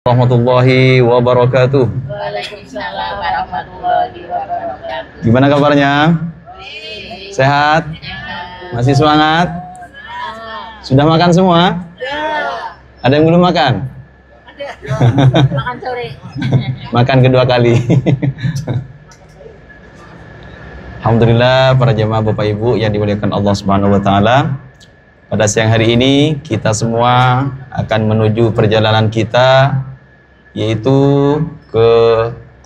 Warahmatullahi wabarakatuh. Waalaikumsalam warahmatullahi wabarakatuh. Gimana kabarnya? Sehat? Masih semangat? Sudah makan semua? Ada yang belum makan? Makan sore. Makan kedua kali. Alhamdulillah para jemaah Bapak Ibu yang dimuliakan Allah Subhanahu wa taala. Pada siang hari ini kita semua akan menuju perjalanan kita, yaitu ke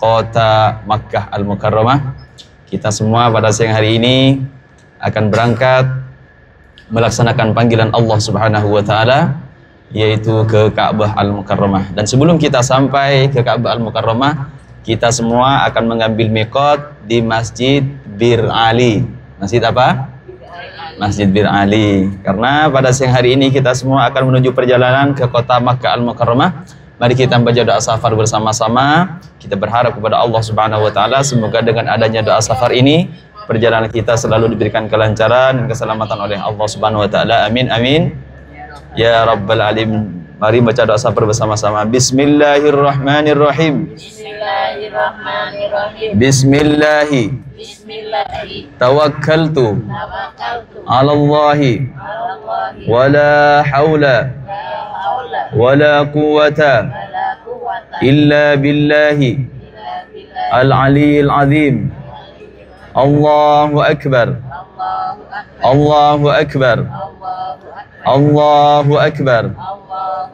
kota Makkah Al-Mukarramah. Kita semua pada siang hari ini akan berangkat melaksanakan panggilan Allah Subhanahu wa taala, yaitu ke Ka'bah Al-Mukarramah. Dan sebelum kita sampai ke Ka'bah Al-Mukarramah, kita semua akan mengambil miqat di Masjid Bir Ali. Masjid apa? Masjid Bir Ali. Karena pada siang hari ini kita semua akan menuju perjalanan ke kota Makkah Al-Mukarramah. Mari kita membaca doa safar bersama-sama. Kita berharap kepada Allah Subhanahu wa taala semoga dengan adanya doa safar ini perjalanan kita selalu diberikan kelancaran dan keselamatan oleh Allah Subhanahu wa taala. Amin amin ya rabbal alamin. Mari baca doa safar bersama-sama. Bismillahirrahmanirrahim. Bismillahirrahmanirrahim. Bismillahi Bismillahi tawakkaltu tawakkaltu 'alallahi alallahi wala haula la haula wala quwwata wala quwwata illa billahi illa billah. al-'aliyyil 'azim. Allahu akbar. Allahu akbar. Allahu akbar. Allahu akbar. Allahu akbar. Allahu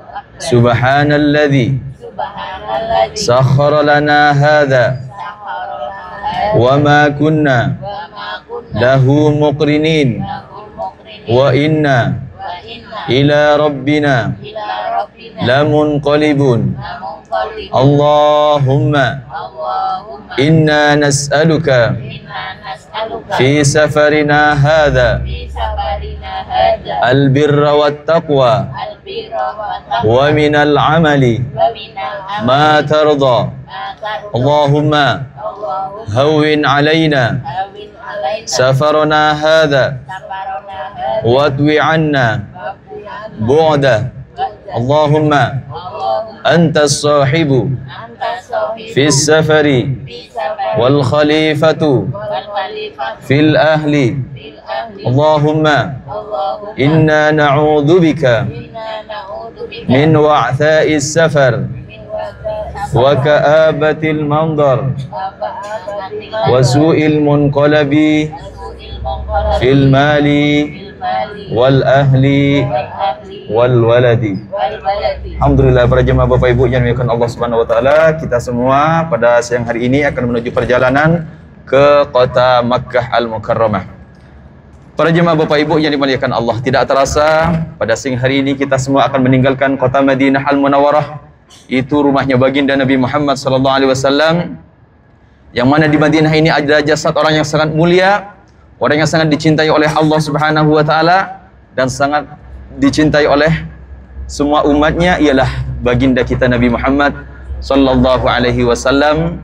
akbar. Subhanalladzi Subhanalladzi sakhkhara lana hadza sakhkhara lana wa ma kunna wa ma kunna lahu muqrinin lahu muqrinin wa inna wa inna ila rabbina ila rabbina lamunqalibun. lamunqalibun. Allahumma Allahumma inna nas'aluka inna nas'aluka fi safarina hadza fi safarina hadza albirra wat taqwa albirra wa taqwa wa minal amali wa minal ma amali tarda. ma tarda. Allahumma Allahumma hawwin alaina hawwin alaina safarana hadza safarana hadza watwi anna wa bi'anna bu'da. Allahumma Allahumma anta as-sahibu anta sahibu fi safari fi safari wal khalifatu wal khalifatu fil ahli. fil ahli. Allahumma Allahumma inna na'udzu bika inna na'udzu bika min wa'tha'is safar min wa'tha'is wa ka'abatil mandar wa wa su'il munqalabi fil mali wal ahli wal waladi. Alhamdulillah para jemaah Bapak Ibu yang dimuliakan Allah Subhanahu wa taala, kita semua pada siang hari ini akan menuju perjalanan ke kota Makkah Al-Mukarramah. Para jemaah Bapak Ibu yang dimuliakan Allah, tidak terasa pada siang hari ini kita semua akan meninggalkan kota Madinah Al-Munawwarah, itu rumahnya baginda Nabi Muhammad sallallahu alaihi wasallam, yang mana di Madinah ini ada jasad orang yang sangat mulia, orang yang sangat dicintai oleh Allah Subhanahu wa taala dan sangat dicintai oleh semua umatnya, ialah baginda kita Nabi Muhammad sallallahu alaihi wasallam.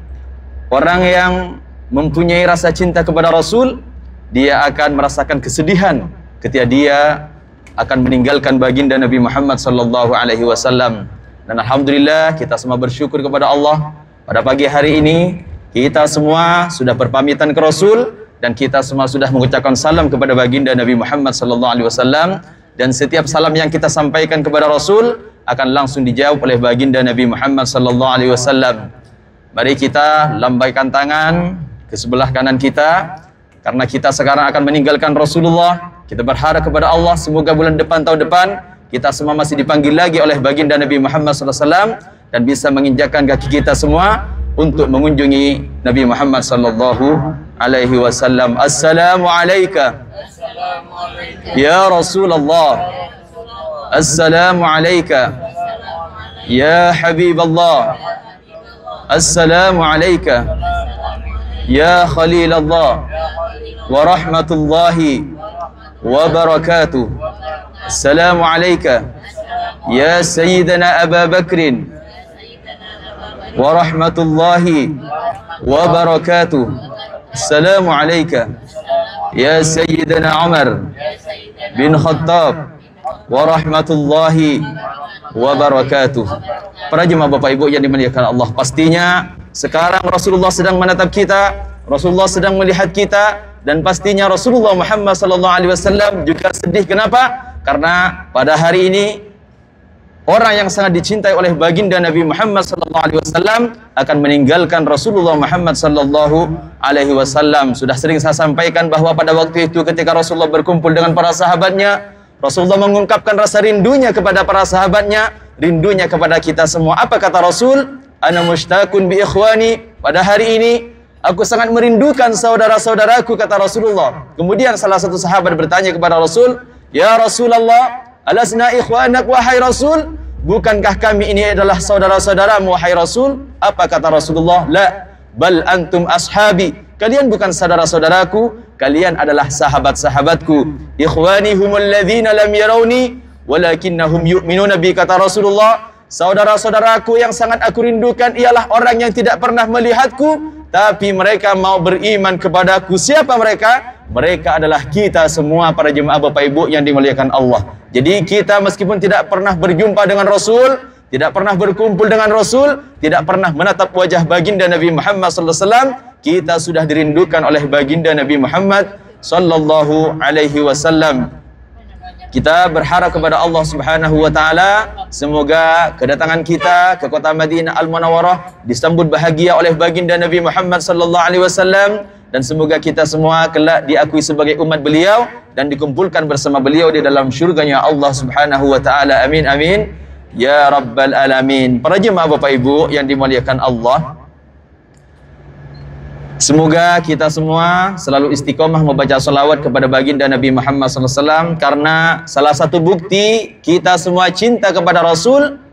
Orang yang mempunyai rasa cinta kepada Rasul, dia akan merasakan kesedihan ketika dia akan meninggalkan baginda Nabi Muhammad sallallahu alaihi wasallam. Dan alhamdulillah kita semua bersyukur kepada Allah, pada pagi hari ini kita semua sudah berpamitan ke Rasul dan kita semua sudah mengucapkan salam kepada baginda Nabi Muhammad sallallahu alaihi wasallam. Dan setiap salam yang kita sampaikan kepada Rasul akan langsung dijawab oleh baginda Nabi Muhammad sallallahu alaihi wasallam. Mari kita lambaikan tangan ke sebelah kanan kita, karena kita sekarang akan meninggalkan Rasulullah. Kita berharap kepada Allah semoga bulan depan, tahun depan, kita semua masih dipanggil lagi oleh baginda Nabi Muhammad sallallahu alaihi wasallam dan bisa menginjakkan kaki kita semua untuk mengunjungi Nabi Muhammad sallallahu alaihi wasallam. Assalamu alayka ya Rasulullah. Assalamu alayka ya Habiballah. Assalamu alayka ya Khalilullah wa rahmatullahi wa barakatuh. Assalamu alayka ya Sayyidina Abu Bakrin wa rahmatullahi wa barakatuh. Assalamu alayka ya Sayyidina Umar bin Khattab wa rahmatullahi wabarakatuh. Para jemaah Bapak Ibu yang dimuliakan Allah, pastinya sekarang Rasulullah sedang menatap kita, Rasulullah sedang melihat kita, dan pastinya Rasulullah Muhammad SAW juga sedih. Kenapa? Karena pada hari ini orang yang sangat dicintai oleh baginda Nabi Muhammad SAW akan meninggalkan Rasulullah Muhammad SAW. Sudah sering saya sampaikan bahwa pada waktu itu ketika Rasulullah berkumpul dengan para sahabatnya, Rasulullah mengungkapkan rasa rindunya kepada para sahabatnya, rindunya kepada kita semua. Apa kata Rasul? Ana mushtaqun bi ikhwani. Pada hari ini aku sangat merindukan saudara-saudaraku, kata Rasulullah. Kemudian salah satu sahabat bertanya kepada Rasul, ya Rasulullah, alasna ikhwanak wahai Rasul? Bukankah kami ini adalah saudara-saudaramu wahai Rasul? Apa kata Rasulullah? La, bal antum ashabi. Kalian bukan saudara-saudaraku, kalian adalah sahabat-sahabatku. Ikhwani humul ladzina lam yarawni walakinnahum yu'minuna bi, kata Rasulullah. Saudara-saudaraku yang sangat aku rindukan ialah orang yang tidak pernah melihatku, tapi mereka mau beriman kepadaku. Siapa mereka? Mereka adalah kita semua para jemaah Bapak Ibu yang dimuliakan Allah. Jadi kita meskipun tidak pernah berjumpa dengan Rasul, tidak pernah berkumpul dengan Rasul, tidak pernah menatap wajah baginda Nabi Muhammad SAW, kita sudah dirindukan oleh baginda Nabi Muhammad sallallahu alaihi wasallam. Kita berharap kepada Allah Subhanahu wa taala semoga kedatangan kita ke kota Madinah Al-Munawwarah disambut bahagia oleh baginda Nabi Muhammad sallallahu alaihi wasallam, dan semoga kita semua kelak diakui sebagai umat beliau dan dikumpulkan bersama beliau di dalam syurganya Allah Subhanahu wa taala. Amin amin ya rabbal alamin. Para jemaah Bapak Ibu yang dimuliakan Allah, semoga kita semua selalu istiqomah membaca salawat kepada baginda Nabi Muhammad SAW, karena salah satu bukti kita semua cinta kepada Rasul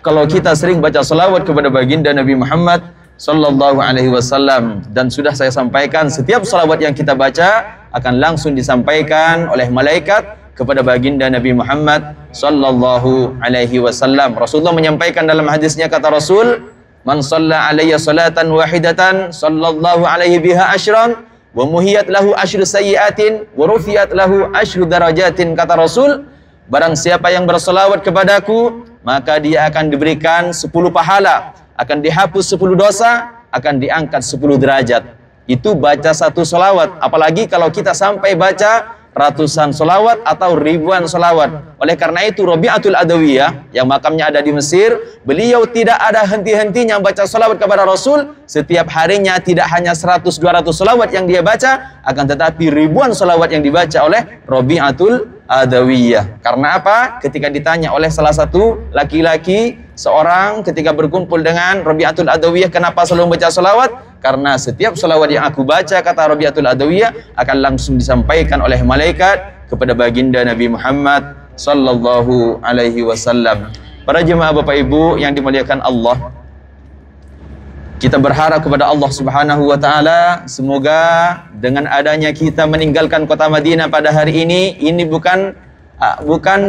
kalau kita sering baca salawat kepada baginda Nabi Muhammad Sallallahu Alaihi Wasallam. Dan sudah saya sampaikan, setiap salawat yang kita baca akan langsung disampaikan oleh malaikat kepada baginda Nabi Muhammad Sallallahu Alaihi Wasallam. Rasulullah menyampaikan dalam hadisnya, kata Rasul, man shalla alayya salatan wahidatan sallallahu alaihi biha asyran wa muhiyat lahu asyru sayyiatin wa rufiat lahu asyru darajatin, kata Rasul, barang siapa yang bersalawat kepadaku maka dia akan diberikan 10 pahala, akan dihapus 10 dosa, akan diangkat 10 derajat. Itu baca satu salawat, apalagi kalau kita sampai baca ratusan salawat atau ribuan salawat. Oleh karena itu Rabi'atul Adawiyah yang makamnya ada di Mesir, beliau tidak ada henti-hentinya baca salawat kepada Rasul. Setiap harinya tidak hanya 100-200 salawat yang dia baca, akan tetapi ribuan salawat yang dibaca oleh Rabi'atul Adawiyah. Karena apa? Ketika ditanya oleh salah satu laki-laki seorang ketika berkumpul dengan Rabi'atul Adawiyah, kenapa selalu baca salawat? Karena setiap salawat yang aku baca, kata Rabi'atul Adawiyah, akan langsung disampaikan oleh malaikat kepada baginda Nabi Muhammad Sallallahu Alaihi Wasallam. Para jemaah Bapak Ibu yang dimuliakan Allah, kita berharap kepada Allah Subhanahu wa taala semoga dengan adanya kita meninggalkan kota Madinah pada hari ini bukan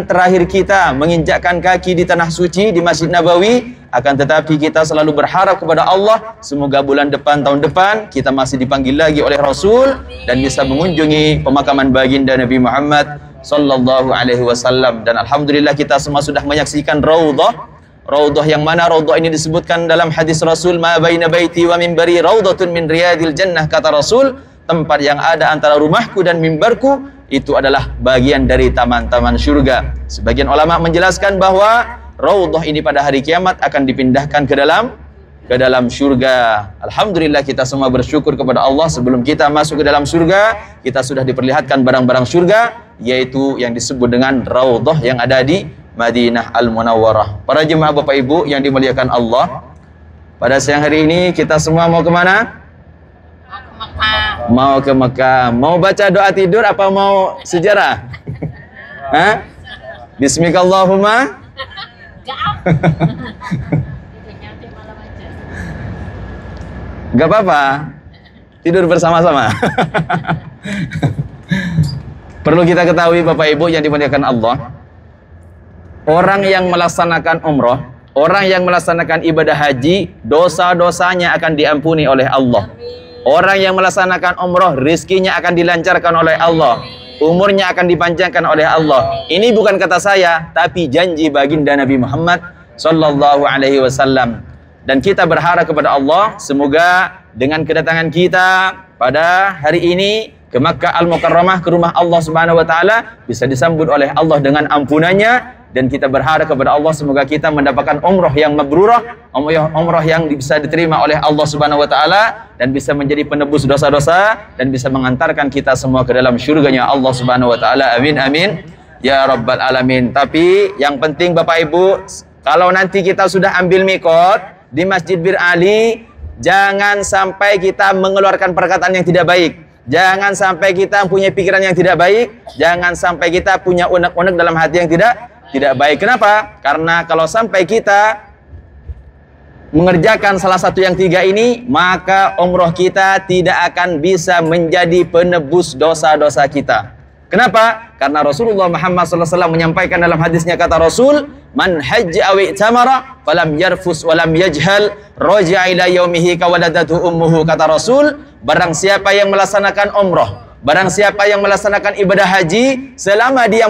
terakhir kita menginjakkan kaki di tanah suci di Masjid Nabawi, akan tetapi kita selalu berharap kepada Allah semoga bulan depan, tahun depan kita masih dipanggil lagi oleh Rasul dan bisa mengunjungi pemakaman baginda Nabi Muhammad Sallallahu Alaihi Wasallam. Dan alhamdulillah kita semua sudah menyaksikan Raudhah yang mana Raudhah ini disebutkan dalam hadis Rasul, ma baina baiti wa minbari raudhatun min riyadil jannah, kata Rasul, tempat yang ada antara rumahku dan mimbarku itu adalah bagian dari taman-taman surga. Sebagian ulama menjelaskan bahwa Raudhah ini pada hari kiamat akan dipindahkan ke dalam surga. Alhamdulillah kita semua bersyukur kepada Allah, sebelum kita masuk ke dalam surga kita sudah diperlihatkan barang-barang surga, yaitu yang disebut dengan Raudhah yang ada di Madinah Al-Munawwarah. Para jemaah Bapak Ibu yang dimuliakan Allah, pada siang hari ini kita semua mau kemana? Mau ke Mekah. Mau baca doa tidur apa mau sejarah? Hah? Bismillahirrahmanirrahim. Gak apa-apa, tidur bersama-sama. Perlu kita ketahui Bapak Ibu yang dimuliakan Allah, orang yang melaksanakan umroh, orang yang melaksanakan ibadah haji, dosa-dosanya akan diampuni oleh Allah. Orang yang melaksanakan umroh, rizkinya akan dilancarkan oleh Allah. umurnya akan dipanjangkan oleh Allah. Ini bukan kata saya, tapi janji baginda Nabi Muhammad sallallahu alaihi wasallam. Dan kita berharap kepada Allah, semoga dengan kedatangan kita pada hari ini ke Makkah Al-Mukarramah, ke rumah Allah Subhanahu wa taala, bisa disambut oleh Allah dengan ampunannya. Dan kita berharap kepada Allah semoga kita mendapatkan umrah yang mabrurah, umrah yang bisa diterima oleh Allah Subhanahu wa taala, dan bisa menjadi penebus dosa-dosa, dan bisa mengantarkan kita semua ke dalam syurganya Allah Subhanahu wa taala. Amin amin ya rabbal alamin. Tapi yang penting Bapak Ibu, kalau nanti kita sudah ambil mikot di Masjid Bir Ali, jangan sampai kita mengeluarkan perkataan yang tidak baik. Jangan sampai kita punya pikiran yang tidak baik. Jangan sampai kita punya unek-unek dalam hati yang tidak baik. Kenapa? Karena kalau sampai kita mengerjakan salah satu yang tiga ini, maka umroh kita tidak akan bisa menjadi penebus dosa-dosa kita. Kenapa? Karena Rasulullah Muhammad SAW menyampaikan dalam hadisnya, kata Rasul, man hajja aw i'tamara falam yarfus walam yajhal raja'a ila yaumihi kawaladatu ummuhu. Kata Rasul, barang siapa yang melaksanakan umroh, barang siapa yang melaksanakan ibadah haji, selama dia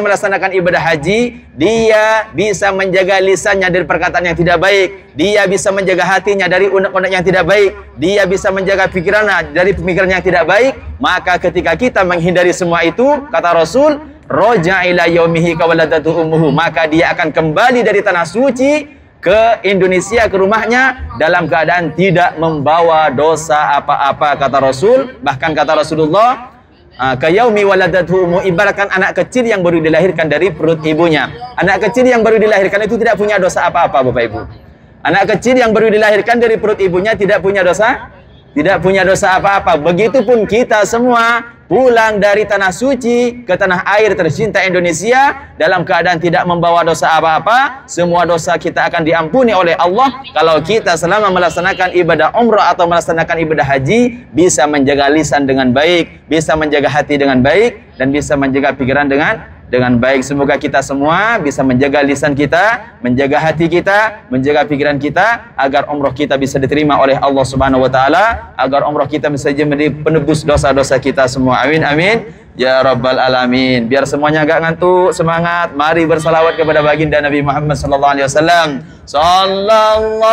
melaksanakan ibadah haji, dia bisa menjaga lisannya dari perkataan yang tidak baik, dia bisa menjaga hatinya dari unek-unek yang tidak baik, dia bisa menjaga pikirannya dari pemikiran yang tidak baik. Maka ketika kita menghindari semua itu, kata Rasul, roja ila yaumihi kawaladatu ummuhu, maka dia akan kembali dari tanah suci ke Indonesia, ke rumahnya, dalam keadaan tidak membawa dosa apa-apa, kata Rasul. Bahkan kata Rasulullah, kayaumi waladatuhu, ibaratkan anak kecil yang baru dilahirkan dari perut ibunya. Anak kecil yang baru dilahirkan itu tidak punya dosa apa-apa, Bapak Ibu. Anak kecil yang baru dilahirkan dari perut ibunya tidak punya dosa, tidak punya dosa apa-apa. Begitupun kita semua pulang dari tanah suci ke tanah air tercinta Indonesia dalam keadaan tidak membawa dosa apa-apa. Semua dosa kita akan diampuni oleh Allah kalau kita selama melaksanakan ibadah umrah atau melaksanakan ibadah haji bisa menjaga lisan dengan baik, bisa menjaga hati dengan baik, dan bisa menjaga pikiran dengan baik. Semoga kita semua bisa menjaga lisan kita, menjaga hati kita, menjaga pikiran kita, agar umrah kita bisa diterima oleh Allah Subhanahu wa taala, agar umrah kita bisa menjadi penebus dosa-dosa kita semua. Amin amin ya rabbal alamin. Biar semuanya agak ngantuk, semangat. Mari bersalawat kepada baginda Nabi Muhammad sallallahu alaihi wasallam. Sallallahu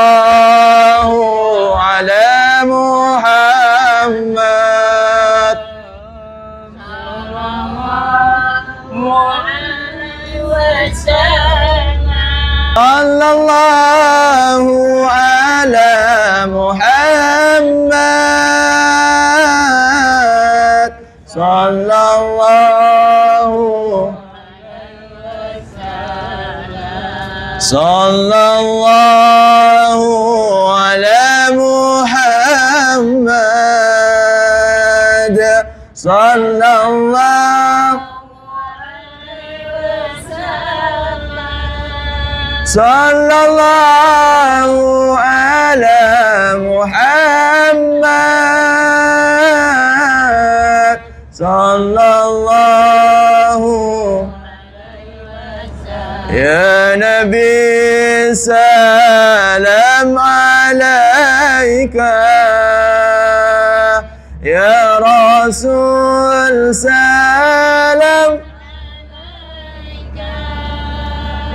ala Muhammad. Sallallahu ala Muhammad. Sallallahu ala Muhammad. Sallallahu ala Muhammad. Sallallahu ya Nabi salam alaika, ya Rasul salam,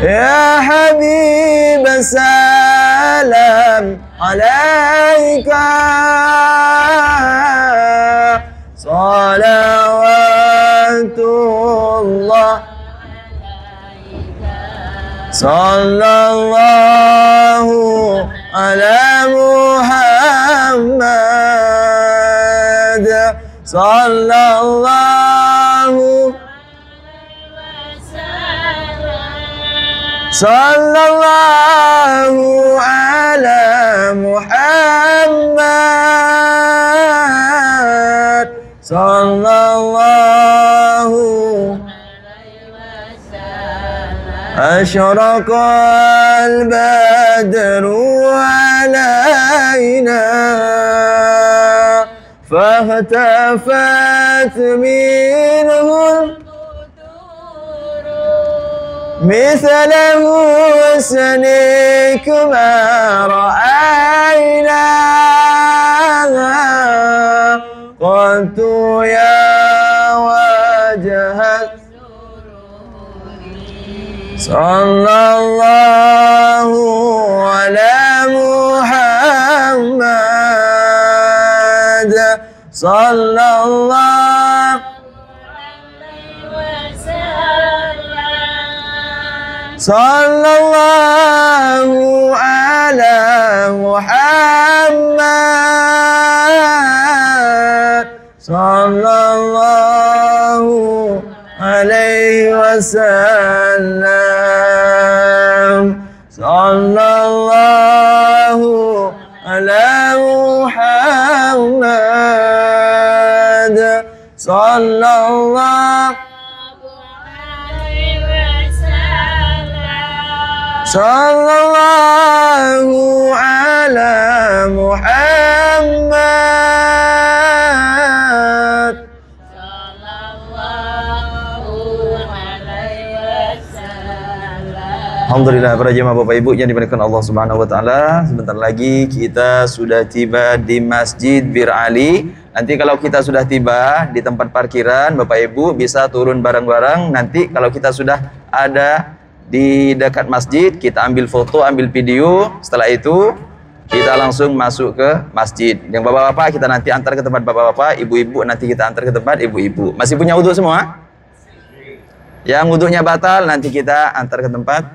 ya Habib salam alaika, salawatullah sallallahu ala Muhammad. Sallallahu ala Muhammad. Sallallahu asyraqal badru alaina fahtafat minhul مثل حسنك ما رأينا قط يا Sallallahu ala Muhammad. Sallallahu Sallallahu ala Muhammad. Sallallahu alaihi wasallam. Sallallahu ala Muhammad. Sallallahu Sallallahu ala Muhammad. Alhamdulillah para jemaah Bapak Ibu yang dimuliakan Allah Subhanahu wa taala. Sebentar lagi kita sudah tiba di Masjid Bir Ali. Nanti kalau kita sudah tiba di tempat parkiran, Bapak Ibu bisa turun bareng-bareng. Nanti kalau kita sudah ada di dekat masjid, kita ambil foto, ambil video. Setelah itu kita langsung masuk ke masjid. Yang bapak-bapak kita nanti antar ke tempat bapak-bapak, ibu-ibu nanti kita antar ke tempat ibu-ibu. Masih punya wudhu semua? Yang wudhunya batal nanti kita antar ke tempat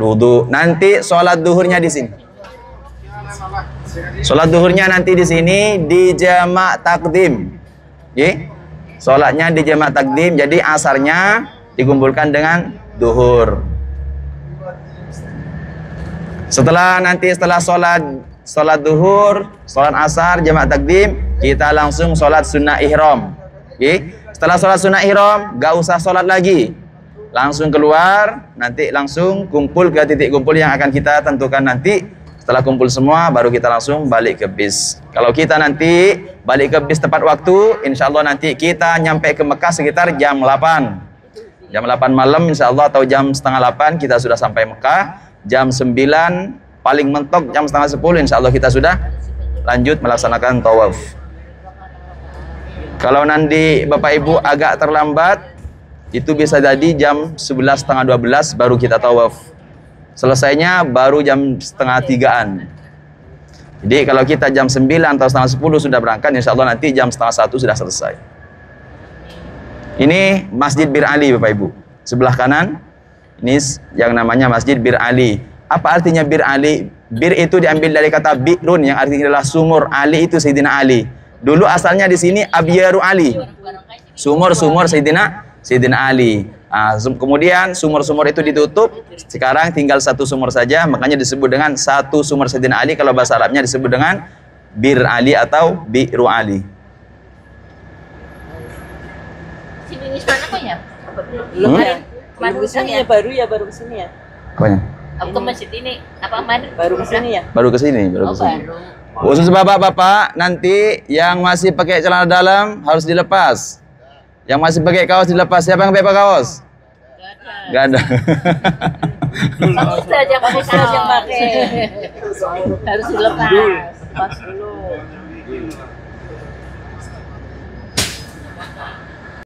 wudhu. Nanti sholat duhurnya di sini. Sholat duhurnya nanti di sini di jamak takdim. Sholatnya di jamak takdim. Jadi asarnya dikumpulkan dengan duhur. Setelah sholat duhur, sholat asar, jamak takdim, kita langsung sholat sunnah ihram. Setelah sholat sunnah ihram, gak usah sholat lagi, langsung keluar, nanti langsung kumpul ke titik kumpul yang akan kita tentukan nanti. Setelah kumpul semua, baru kita langsung balik ke bis. Kalau kita nanti balik ke bis tepat waktu, insya Allah nanti kita nyampe ke Mekah sekitar jam 8. Jam 8 malam insya Allah atau jam setengah 8 kita sudah sampai Mekah. Jam 9 paling mentok jam setengah 10 insya Allah kita sudah lanjut melaksanakan tawaf. Kalau nanti Bapak Ibu agak terlambat, itu bisa jadi jam 11 setengah 12 baru kita tawaf. Selesainya baru jam setengah 3-an. Jadi kalau kita jam 9 atau setengah 10 sudah berangkat, insya Allah nanti jam setengah 1 sudah selesai. Ini Masjid Bir Ali Bapak Ibu. Sebelah kanan ini yang namanya Masjid Bir Ali. Apa artinya Bir Ali? Bir itu diambil dari kata bi'run yang artinya adalah sumur. Ali itu Sayyidina Ali. Dulu asalnya di sini Abyaru Ali. Sumur-sumur Sayyidina Ali. Kemudian sumur-sumur itu ditutup. Sekarang tinggal satu sumur saja, makanya disebut dengan satu sumur Sayyidina Ali. Kalau bahasa Arabnya disebut dengan Bir Ali atau Bi'ru Ali. Sini mana kok ya? Belum ya? Kemarin Kesini ya baru kesini ya. Apanya? Aku ke masjid ini apa kemarin? Baru kesini ya. Baru kesini, baru Oh, kesini. baru. Khusus bapak-bapak, nanti yang masih pakai celana dalam harus dilepas. Yang masih pakai kaos dilepas. Siapa yang pakai kaos? Gak ada. Pak Ustaz yang pakai. Harus dilepas. Pas dulu.